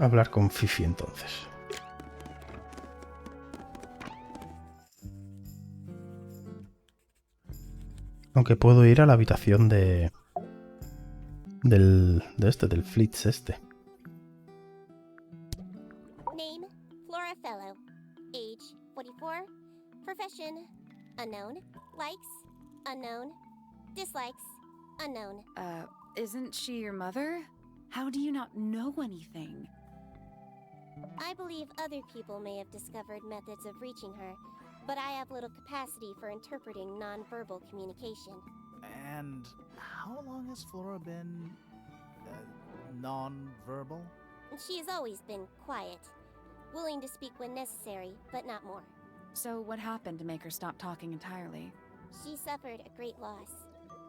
hablar con Fifi entonces. Aunque puedo ir a la habitación del Flitz este. Name, Flora Fellow. Age, 44. Profession, unknown. Likes, unknown. Dislikes, unknown. Isn't she your mother? How do you not know anything? I believe other people may have discovered methods of reaching her, but I have little capacity for interpreting non-verbal communication. And how long has Flora been non-verbal? She has always been quiet, willing to speak when necessary, but not more. So what happened to make her stop talking entirely? She suffered a great loss,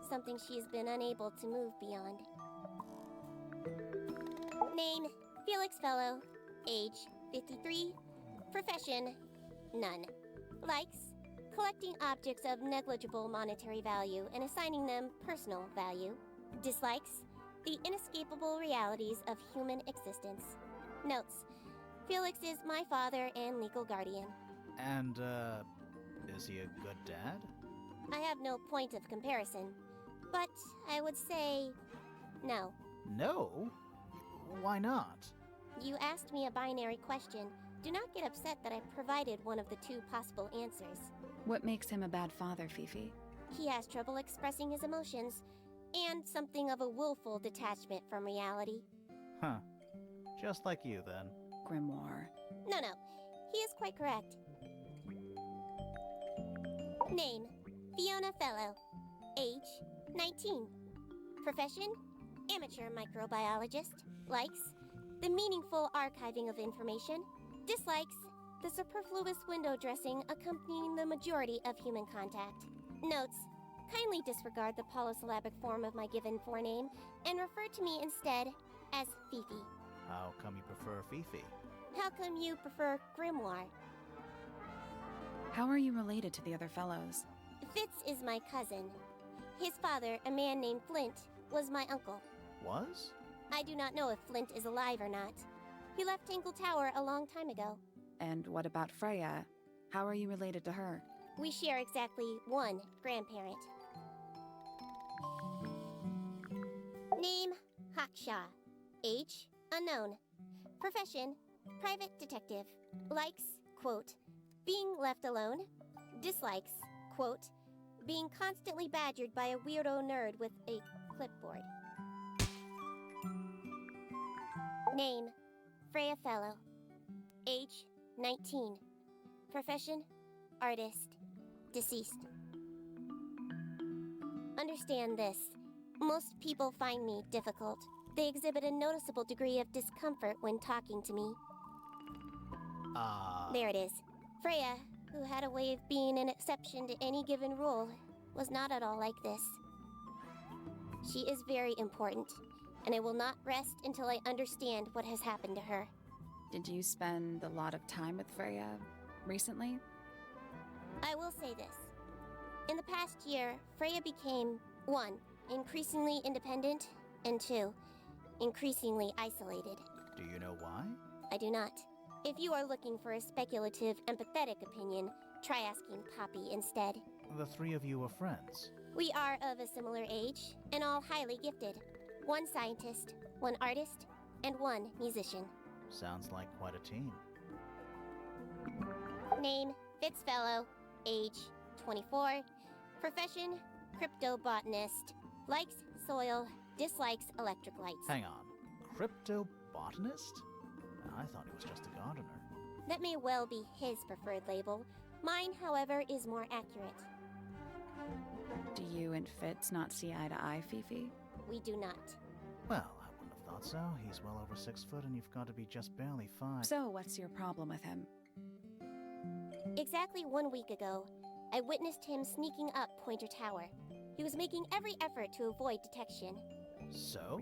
something she has been unable to move beyond. Name, Felix Fellow. Age, 53. Profession, none. Likes, collecting objects of negligible monetary value and assigning them personal value. Dislikes, the inescapable realities of human existence. Notes, Felix is my father and legal guardian. And, is he a good dad? I have no point of comparison, but I would say no. No? Why not? You asked me a binary question. Do not get upset that I provided one of the two possible answers. What makes him a bad father, Fifi? He has trouble expressing his emotions, and something of a willful detachment from reality. Huh. Just like you, then. Grimoire. No, he is quite correct. Name, Fiona Fellow. Age, 19. Profession, amateur microbiologist. Likes, the meaningful archiving of information. Dislikes, the superfluous window dressing accompanying the majority of human contact. Notes, kindly disregard the polysyllabic form of my given forename and refer to me instead as Fifi. How come you prefer Fifi? How come you prefer Grimoire? How are you related to the other fellows? Fitz is my cousin. His father, a man named Flint, was my uncle. Was? I do not know if Flint is alive or not. He left Tangle Tower a long time ago. And what about Freya? How are you related to her? We share exactly one grandparent. Name, Hawkshaw. Age, unknown. Profession, private detective. Likes, quote, being left alone. Dislikes, quote, being constantly badgered by a weirdo nerd with a clipboard. Name, Freya Fellow. Age, 19. Profession, artist. Deceased. Understand this. Most people find me difficult. They exhibit a noticeable degree of discomfort when talking to me. There it is. Freya, who had a way of being an exception to any given rule, was not at all like this. She is very important, and I will not rest until I understand what has happened to her. Did you spend a lot of time with Freya recently? I will say this. In the past year, Freya became, 1, increasingly independent, and 2, increasingly isolated. Do you know why? I do not. If you are looking for a speculative, empathetic opinion, try asking Poppy instead. The three of you are friends. We are of a similar age, and all highly gifted. 1 scientist, 1 artist, and 1 musician. Sounds like quite a team. Name, Fitzfellow. Age, 24. Profession, cryptobotanist. Likes soil, dislikes electric lights. Hang on. Cryptobotanist? I thought he was just a gardener. That may well be his preferred label. Mine, however, is more accurate. Do you and Fitz not see eye to eye, Fifi? We do not. Well, I wouldn't have thought so. He's well over 6 foot and you've got to be just barely 5. So what's your problem with him? Exactly 1 week ago, I witnessed him sneaking up Pointer Tower. He was making every effort to avoid detection. So?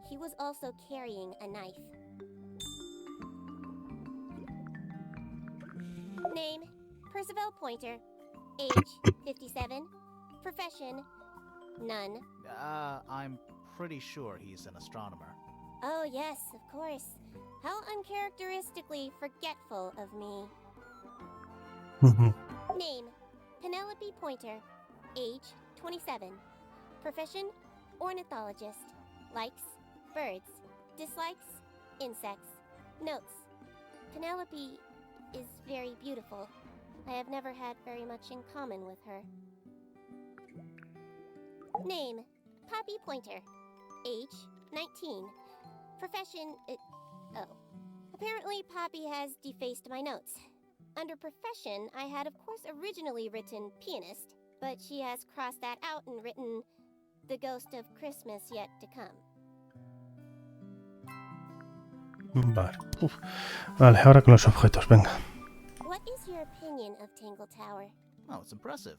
He was also carrying a knife. Name, Percival Pointer. Age, 57. Profession, none. I'm pretty sure he's an astronomer. Oh, yes, of course. How uncharacteristically forgetful of me. Name, Penelope Pointer. Age, 27. Profession, ornithologist. Likes, birds. Dislikes, insects. Notes, Penelope is very beautiful. I have never had very much in common with her. Name, Poppy Pointer. Age, 19. Profession, Apparently Poppy has defaced my notes. Under profession, I had of course originally written pianist, but she has crossed that out and written the ghost of Christmas yet to come. Vale. Uf. Vale, ahora con los objetos, venga. What is your opinion of Tangle Tower? Oh, it's impressive.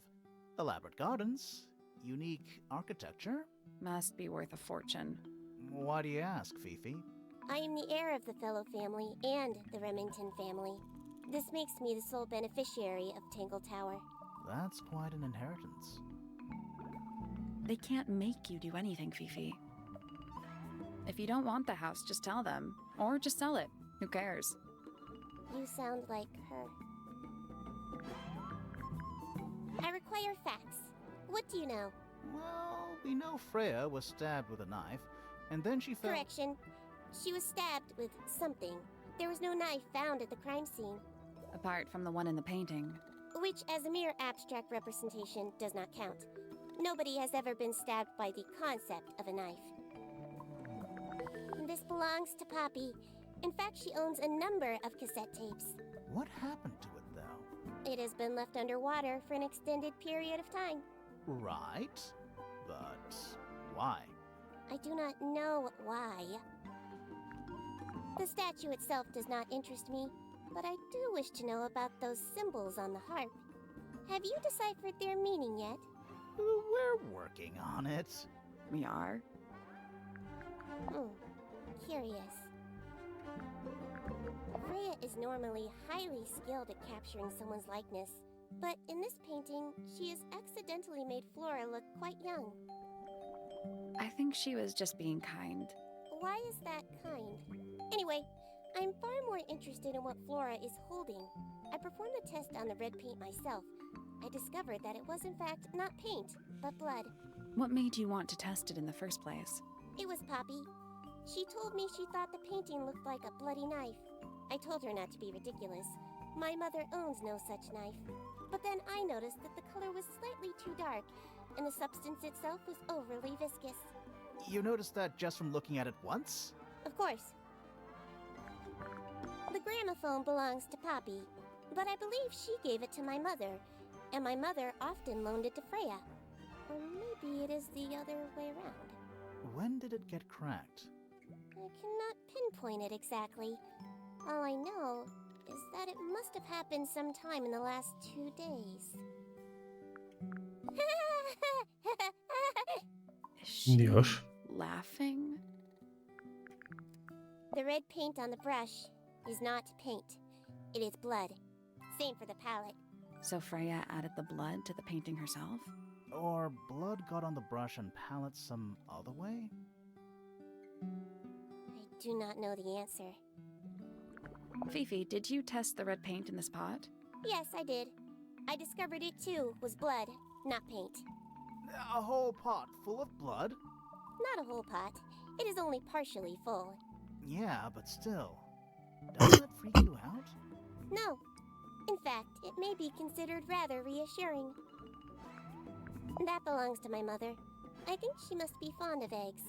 Elaborate gardens, unique architecture. Must be worth a fortune. Why do you ask, Fifi? I am the heir of the Fellow family and the Remington family. This makes me the sole beneficiary of Tangle Tower. That's quite an inheritance. They can't make you do anything, Fifi. If you don't want the house, just tell them. Or just sell it. Who cares? You sound like her. I require facts. What do you know? Well, we know Freya was stabbed with a knife, and then she fell. Correction. She was stabbed with something. There was no knife found at the crime scene. Apart from the one in the painting. Which, as a mere abstract representation, does not count. Nobody has ever been stabbed by the concept of a knife. This belongs to Poppy. In fact, she owns a number of cassette tapes. What happened to it, though? It has been left underwater for an extended period of time. Right. But why? I do not know why. The statue itself does not interest me, but I do wish to know about those symbols on the harp. Have you deciphered their meaning yet? We're working on it. We are? Curious. Freya is normally highly skilled at capturing someone's likeness, but in this painting, she has accidentally made Flora look quite young. I think she was just being kind. Why is that kind? Anyway, I'm far more interested in what Flora is holding. I performed the test on the red paint myself. I discovered that it was in fact not paint, but blood. What made you want to test it in the first place? It was Poppy. She told me she thought the painting looked like a bloody knife. I told her not to be ridiculous. My mother owns no such knife. But then I noticed that the color was slightly too dark, and the substance itself was overly viscous. You noticed that just from looking at it once? Of course. The gramophone belongs to Poppy, but I believe she gave it to my mother, and my mother often loaned it to Freya. Or maybe it is the other way around. When did it get cracked? I cannot pinpoint it exactly. All I know is that it must have happened sometime in the last 2 days. Is she Dios. laughing? The red paint on the brush is not paint. It is blood. Same for the palette. So Freya added the blood to the painting herself? Or blood got on the brush and palette some other way? I do not know the answer. Fifi, did you test the red paint in this pot? Yes, I did. I discovered it too was blood, not paint. A whole pot full of blood? Not a whole pot. It is only partially full. Yeah, but still. Doesn't that freak you out? No. In fact, it may be considered rather reassuring. That belongs to my mother. I think she must be fond of eggs.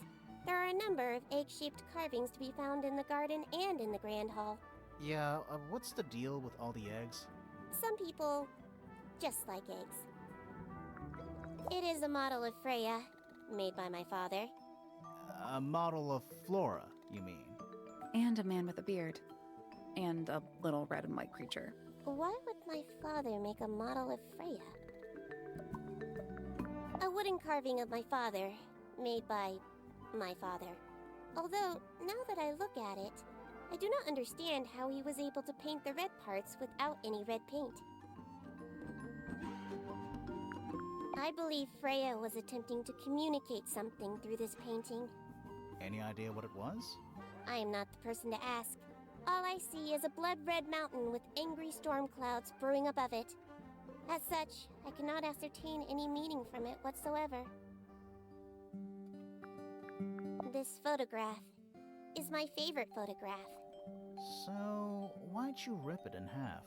There are a number of egg-shaped carvings to be found in the garden and in the Grand Hall. Yeah, what's the deal with all the eggs? Some people just like eggs. It is a model of Freya, made by my father. A model of Flora, you mean? And a man with a beard. And a little red and white creature. Why would my father make a model of Freya? A wooden carving of my father, made by my father. Although, now that I look at it, I do not understand how he was able to paint the red parts without any red paint. I believe Freya was attempting to communicate something through this painting. Any idea what it was? I am not the person to ask. All I see is a blood-red mountain with angry storm clouds brewing above it. As such, I cannot ascertain any meaning from it whatsoever. This photograph is my favorite photograph. So, why'd you rip it in half?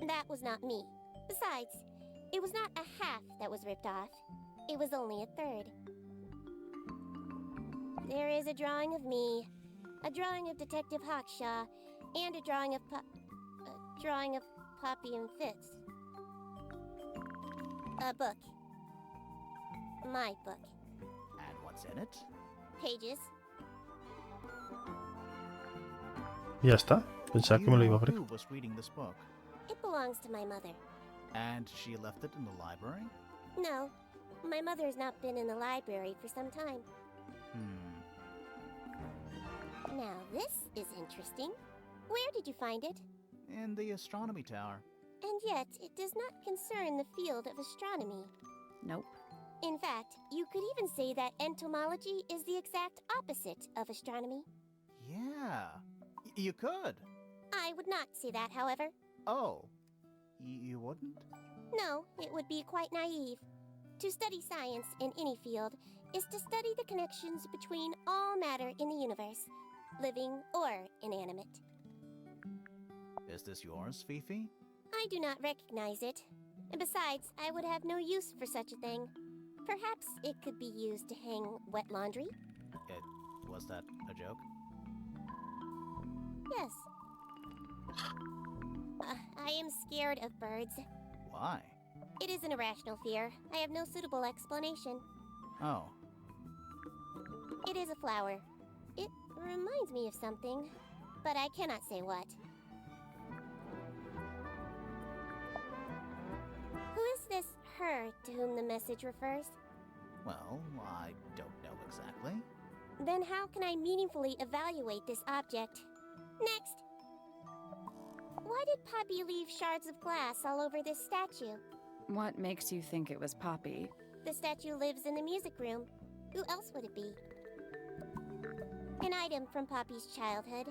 That was not me. Besides, it was not a half that was ripped off. It was only a third. There is a drawing of me, a drawing of Detective Hawkshaw, and a drawing of Poppy and Fitz. A book. My book. And what's in it? Pages. Y ya está. Pensaba que me lo iba a abrir. Who was reading this book? It belongs to my mother. And she left it in the library? No, my mother has not been in the library for some time. Now, this is interesting. Where did you find it? In the astronomy tower. And yet, it does not concern the field of astronomy. Nope. In fact, you could even say that entomology is the exact opposite of astronomy. Yeah, you could. I would not say that, however. Oh, you wouldn't? No, it would be quite naive. To study science in any field is to study the connections between all matter in the universe, living or inanimate. Is this yours, Fifi? I do not recognize it. And besides, I would have no use for such a thing. Perhaps it could be used to hang wet laundry? Was that a joke? Yes. I am scared of birds. Why? It is an irrational fear. I have no suitable explanation. Oh, It is a flower. It reminds me of something, but I cannot say what. Who is this her to whom the message refers? well, I don't know exactly. Then how can I meaningfully evaluate this object? Next! Why did Poppy leave shards of glass all over this statue? What makes you think it was Poppy? The statue lives in the music room. Who else would it be? An item from Poppy's childhood.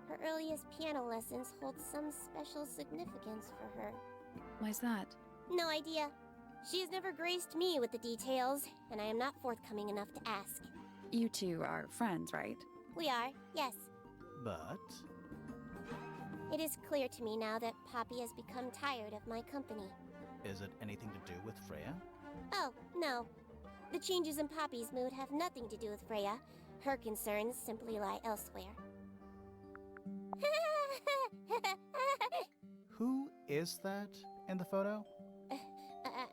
Her earliest piano lessons hold some special significance for her. Why's that? No idea. She has never graced me with the details, and I am not forthcoming enough to ask. You two are friends, right? We are, yes. But It is clear to me now that Poppy has become tired of my company. is it anything to do with Freya? Oh, no. The changes in Poppy's mood have nothing to do with Freya. Her concerns simply lie elsewhere. Who is that in the photo?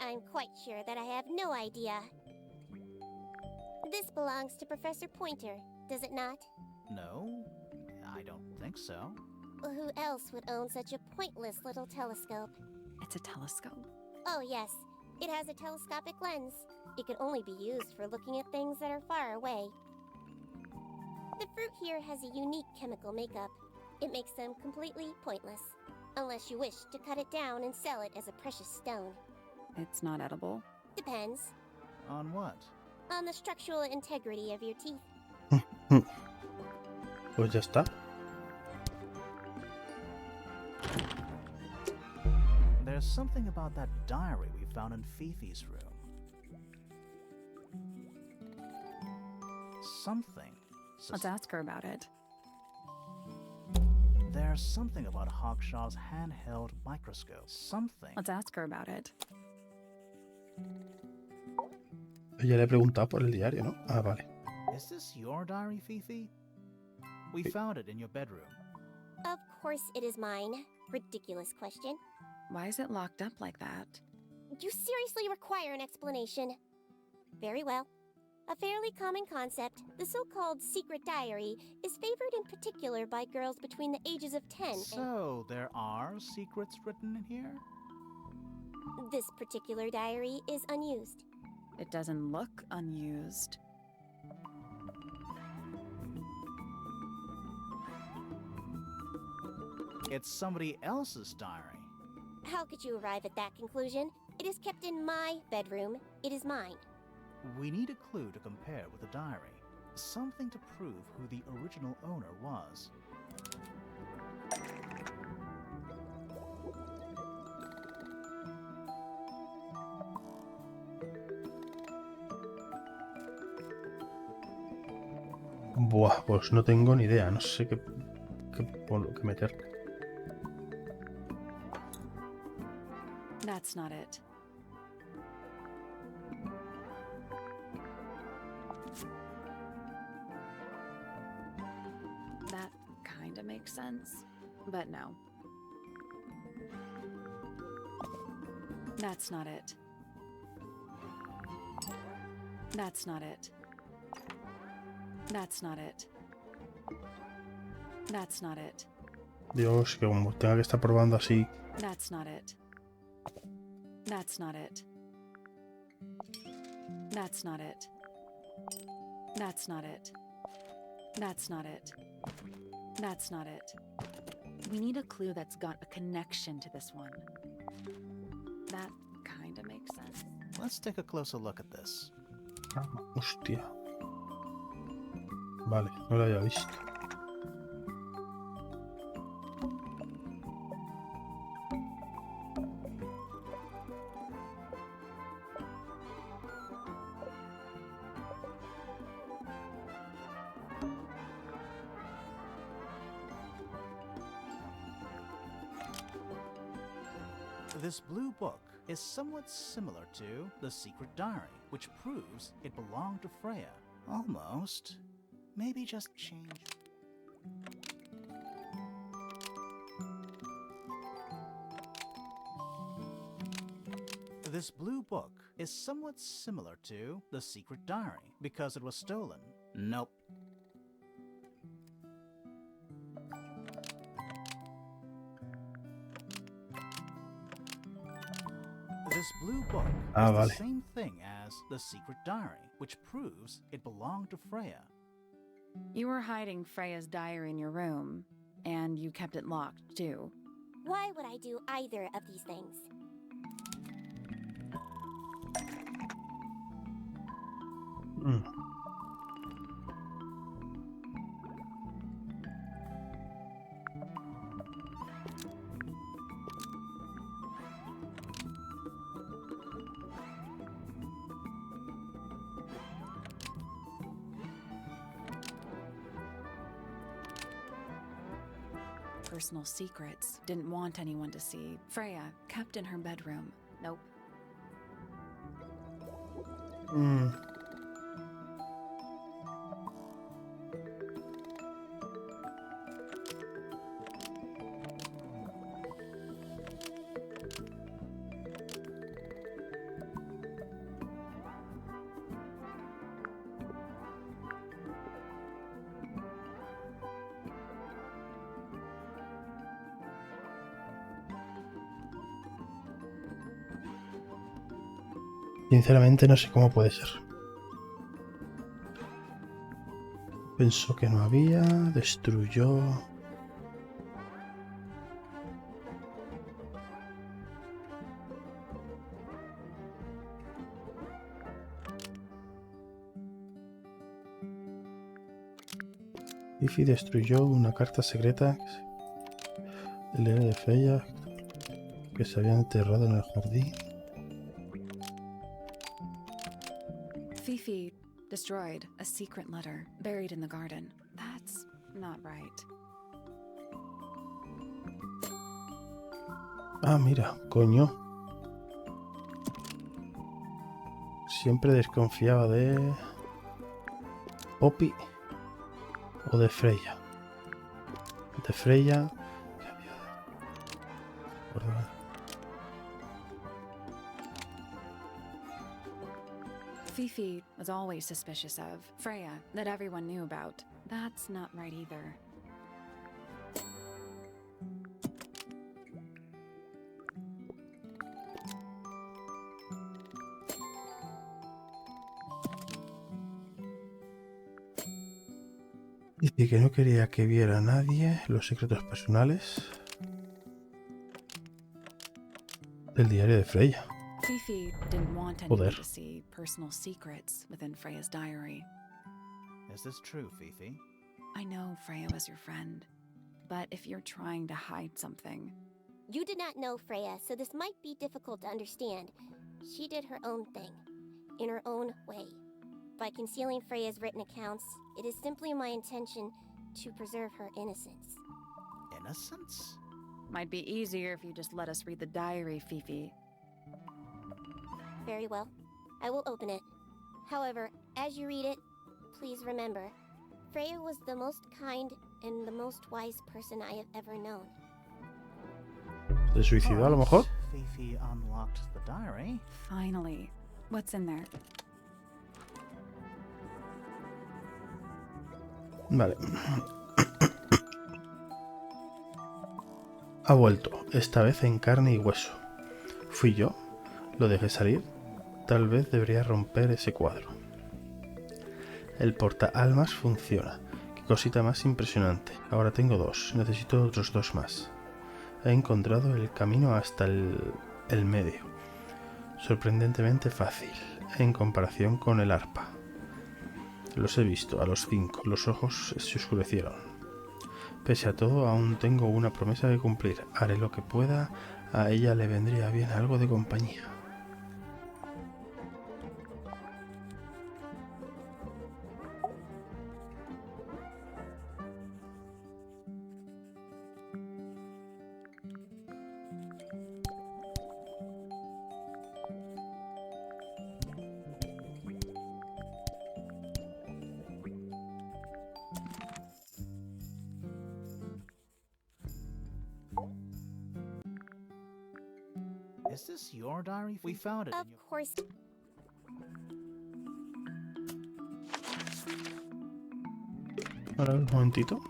I'm quite sure that I have no idea. This belongs to Professor Pointer, does it not? No, I don't think so. Who else would own such a pointless little telescope? It's a telescope. Oh, yes. It has a telescopic lens. It can only be used for looking at things that are far away. The fruit here has a unique chemical makeup. It makes them completely pointless. Unless you wish to cut it down and sell it as a precious stone. It's not edible. Depends. On what? On the structural integrity of your teeth. Pues ya está. There's something about that diary we found in Fifi's room. Something. Let's ask her about it. There's something about Hawkshaw's handheld microscope. Something. Let's ask her about it. Ella le he preguntado por el diario, ¿no? Ah, vale. Is this your diary, Fifi? We found it in your bedroom. Of course it is mine. Ridiculous question. Why is it locked up like that? You seriously require an explanation. Very well. A fairly common concept, the so-called secret diary, is favored in particular by girls between the ages of 10 and... So, there are secrets written in here? This particular diary is unused. It doesn't look unused. It's somebody else's diary. How could you arrive at that conclusion? It is kept in my bedroom. It is mine. We need a clue to compare with the diary. Something to prove who the original owner was. Buah, pues no tengo ni idea. No sé qué meter. That's not it. That kinda makes sense, but no. That's not it. That's not it. That's not it. That's not it. Dios, que como tenga que estar probando así. That's not it. That's not it. That's not it. That's not it. That's not it. That's not it. We need a clue that's got a connection to this one. That kinda makes sense. Let's take a closer look at this. Hostia. Vale, no lo había visto. This blue book is somewhat similar to the secret diary, which proves it belonged to Freya. Almost. Maybe just change. This blue book is somewhat similar to the secret diary because it was stolen. Nope. This blue book is vale. the same thing as the secret diary, which proves it belonged to Freya. You were hiding Freya's diary in your room, and you kept it locked, too. Why would I do either of these things? Personal secrets. Didn't want anyone to see. Freya kept in her bedroom. Nope. Sinceramente no sé cómo puede ser. Pensó que no había, destruyó. Fifi destruyó una carta secreta, el diario de Freya, que se había enterrado en el jardín. Fifi destroyed a secret letter buried in the garden. That's not right. Ah, mira, coño. Siempre desconfiaba de Poppy o de Freya. De Freya. Fifi was always suspicious of. Freya, that everyone knew about. That's not right either. Dice que no quería que viera a nadie los secretos personales del diario de Freya. Fifi didn't want anyone to see personal secrets within Freya's diary. Is this true, Fifi? I know Freya was your friend, but if you're trying to hide something... You did not know Freya, so this might be difficult to understand. She did her own thing, in her own way. By concealing Freya's written accounts, it is simply my intention to preserve her innocence. Innocence? Might be easier if you just let us read the diary, Fifi. Very well. I will open it. However, as you read it, please remember, Freya was the most kind and the most wise person I have ever known. ¿Se suicidó a lo mejor? Fifi unlocked the diary. Finally. What's in there? Vale. Ha vuelto, esta vez en carne y hueso. ¿Fui yo? ¿Lo dejé salir? Tal vez debería romper ese cuadro. El portaalmas funciona. Qué cosita más impresionante. Ahora tengo 2. Necesito otros 2 más. He encontrado el camino hasta el medio. Sorprendentemente fácil, en comparación con el arpa. Los he visto a los 5. Los ojos se oscurecieron. Pese a todo, aún tengo una promesa que cumplir. Haré lo que pueda. A ella le vendría bien algo de compañía. Is this your diary? We found it Of in your... course. Ahora un momentito.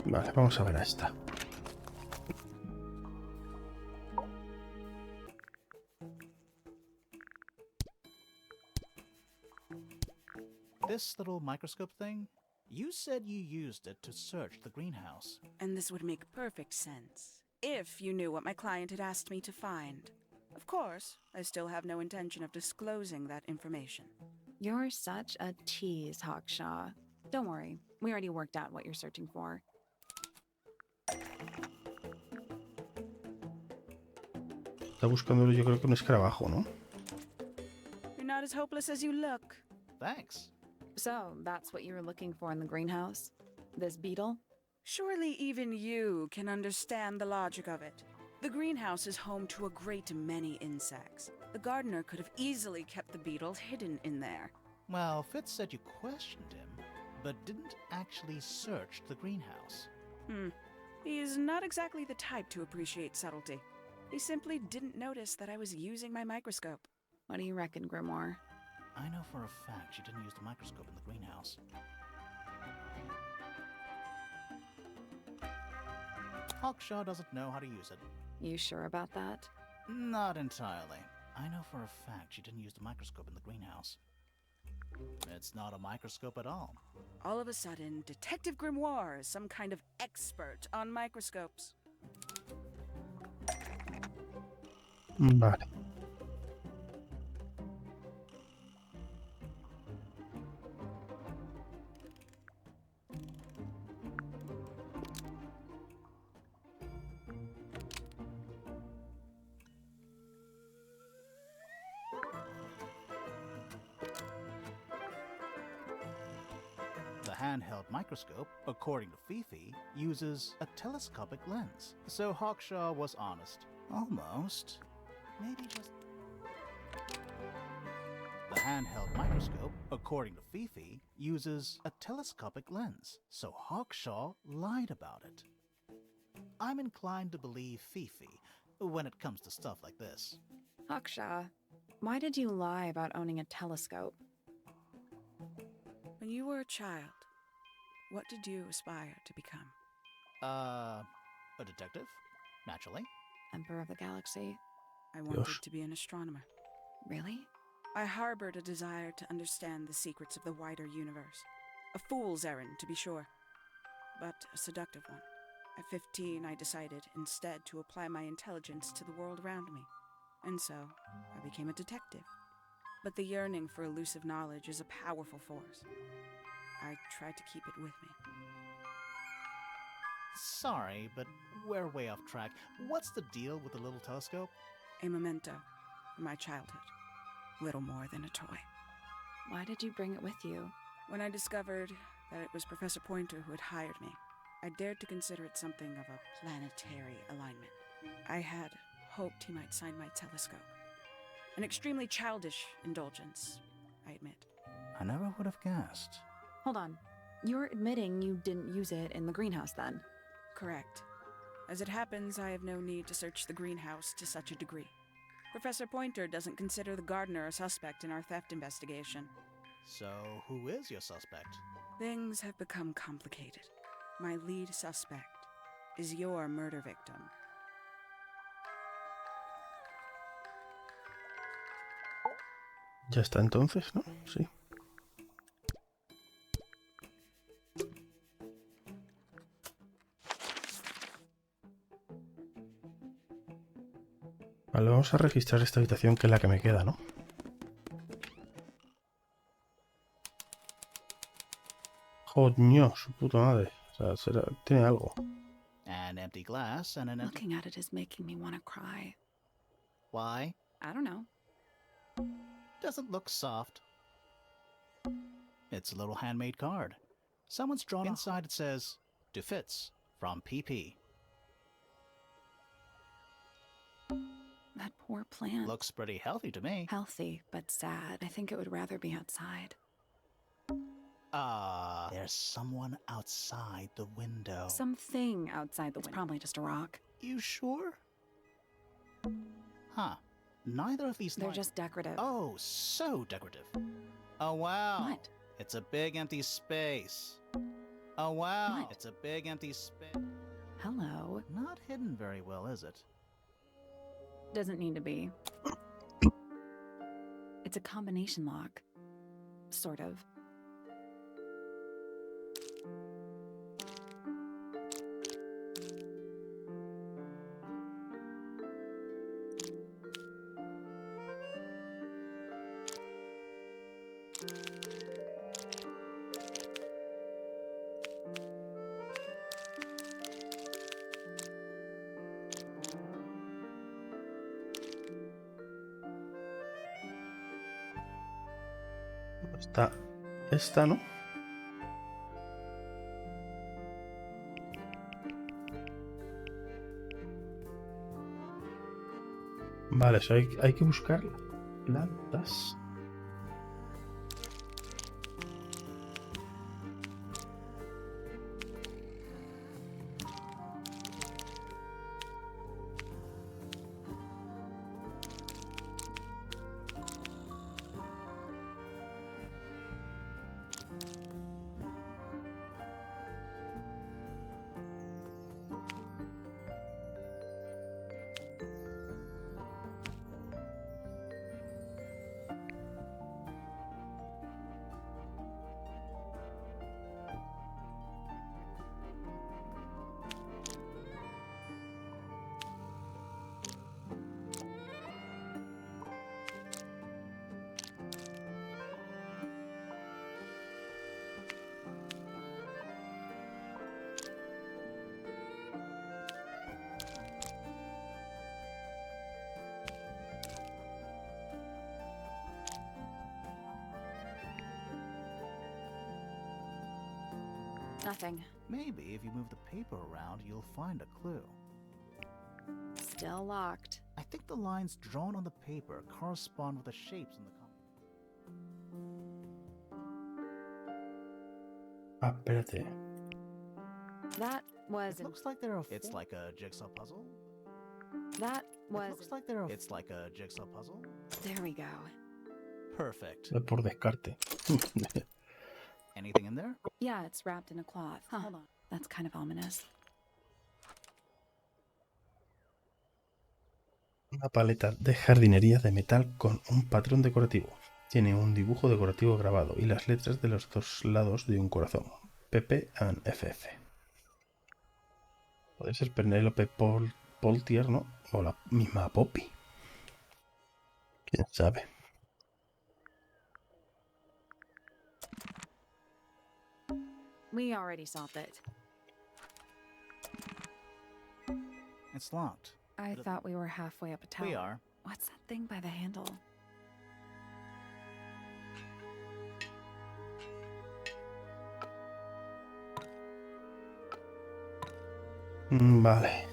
Vale, vamos a ver a esta. This little microscope thing? You said you used it to search the greenhouse. And this would make perfect sense, if you knew what my client had asked me to find. Of course, I still have no intention of disclosing that information. You're such a tease, Hawkshaw. Don't worry, we already worked out what you're searching for. Está buscando, yo creo que un escarabajo, ¿no? You're not as hopeless as you look. Thanks. So, that's what you were looking for in the greenhouse? This beetle? Surely even you can understand the logic of it. The greenhouse is home to a great many insects. The gardener could have easily kept the beetle hidden in there. Well, Fitz said you questioned him, but didn't actually search the greenhouse. He's not exactly the type to appreciate subtlety. He simply didn't notice that I was using my microscope. What do you reckon, Grimoire? I know for a fact she didn't use the microscope in the greenhouse. Hawkshaw doesn't know how to use it. You sure about that? Not entirely. I know for a fact she didn't use the microscope in the greenhouse. It's not a microscope at all. All of a sudden, Detective Grimoire is some kind of expert on microscopes. Vale. The handheld microscope, according to Fifi, uses a telescopic lens. So Hawkshaw was honest. Almost. Maybe just... The handheld microscope, according to Fifi, uses a telescopic lens. So Hawkshaw lied about it. I'm inclined to believe Fifi when it comes to stuff like this. Hawkshaw, why did you lie about owning a telescope? When you were a child, what did you aspire to become? A detective? Naturally. Emperor of the Galaxy? I wanted Dios. to be an astronomer. Really? I harbored a desire to understand the secrets of the wider universe. A fool's errand, to be sure. but a seductive one. At 15, I decided instead to apply my intelligence to the world around me. And so, I became a detective. But the yearning for elusive knowledge is a powerful force. I tried to keep it with me. Sorry, but we're way off track. What's the deal with the little telescope? A memento from my childhood. Little more than a toy. Why did you bring it with you? When I discovered that it was Professor Pointer who had hired me, I dared to consider it something of a planetary alignment. I had hoped he might sign my telescope. An extremely childish indulgence, I admit. I never would have guessed. Hold on. You're admitting you didn't use it in the greenhouse then? Correct. As it happens, I have no need to search the greenhouse to such a degree. Professor Pointer doesn't consider the gardener a suspect in our theft investigation. So, who is your suspect? Things have become complicated. My lead suspect is your murder victim. Ya está entonces, ¿no? Sí. Vale, vamos a registrar esta habitación que es la que me queda, ¿no? Joder, su puta madre. O sea, tiene algo. An empty glass and an empty... Looking at it is making me want to cry. Why? I don't know. Doesn't look soft. It's a little handmade card. Someone's drawn inside. It says, "To Fitz from PP." That poor plant. Looks pretty healthy to me. Healthy, but sad. I think it would rather be outside. There's someone outside the window. Something outside the window. It's probably just a rock. You sure? Huh. Neither of these They're lines- just decorative. Oh, so decorative. Oh, wow. What? It's a big empty space. Oh, wow. What? It's a big empty space. Hello. Not hidden very well, is it? Doesn't need to be. It's a combination lock. Sort of. Está esta, ¿no? Vale, eso hay que buscar plantas. Nothing. Maybe if you move the paper around, you'll find a clue. Still locked. I think the lines drawn on the paper correspond with the shapes in the Ah, espérate. That was It looks like there are. It's like a jigsaw puzzle. That was. It looks like there are. It's like a jigsaw puzzle. There we go. Perfect. Por descarte. Anything in there? Yeah, it's wrapped in a cloth. Hold on. That's kind of ominous. Una paleta de jardinería de metal con un patrón decorativo. Tiene un dibujo decorativo grabado y las letras de los dos lados de un corazón. PP and FF. Puede ser Penélope Poltier, ¿no? O la misma Poppy. ¿Quién sabe? We already solved it. It's locked. I thought we were halfway up a tower. We are. What's that thing by the handle? Vale.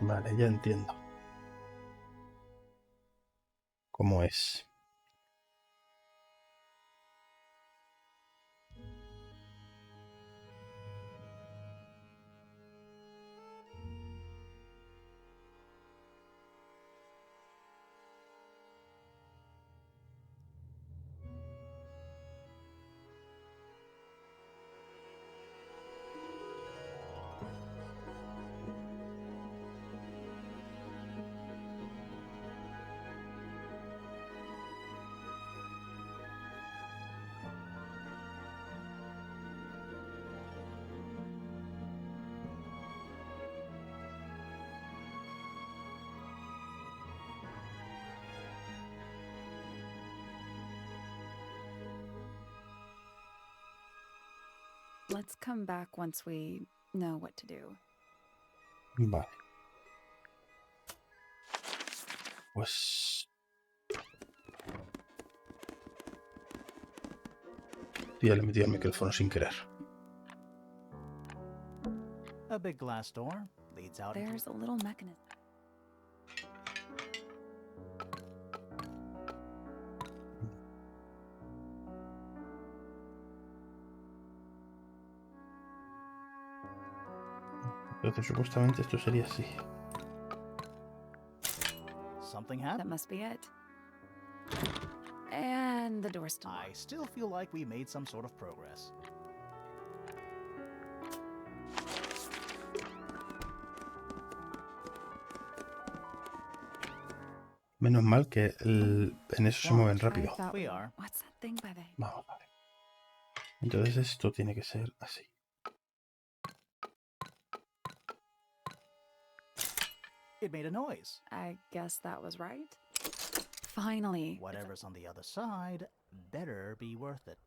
Vale, ya entiendo. ¿Cómo es? Let's come back once we know what to do. Vale. Pues... Ya le metí el micrófono sin querer. A big glass door leads out into... There's a little mechanism. Entonces supuestamente esto sería así. Something That happened. must be it. And the door's still I locked. still feel like we made some sort of progress. Menos mal que en eso se mueven I rápido. thought We are. What's that thing by the... Vamos a ver. Entonces esto tiene que ser así. It made a noise. I guess that was right. Finally. Whatever's on the other side better be worth it.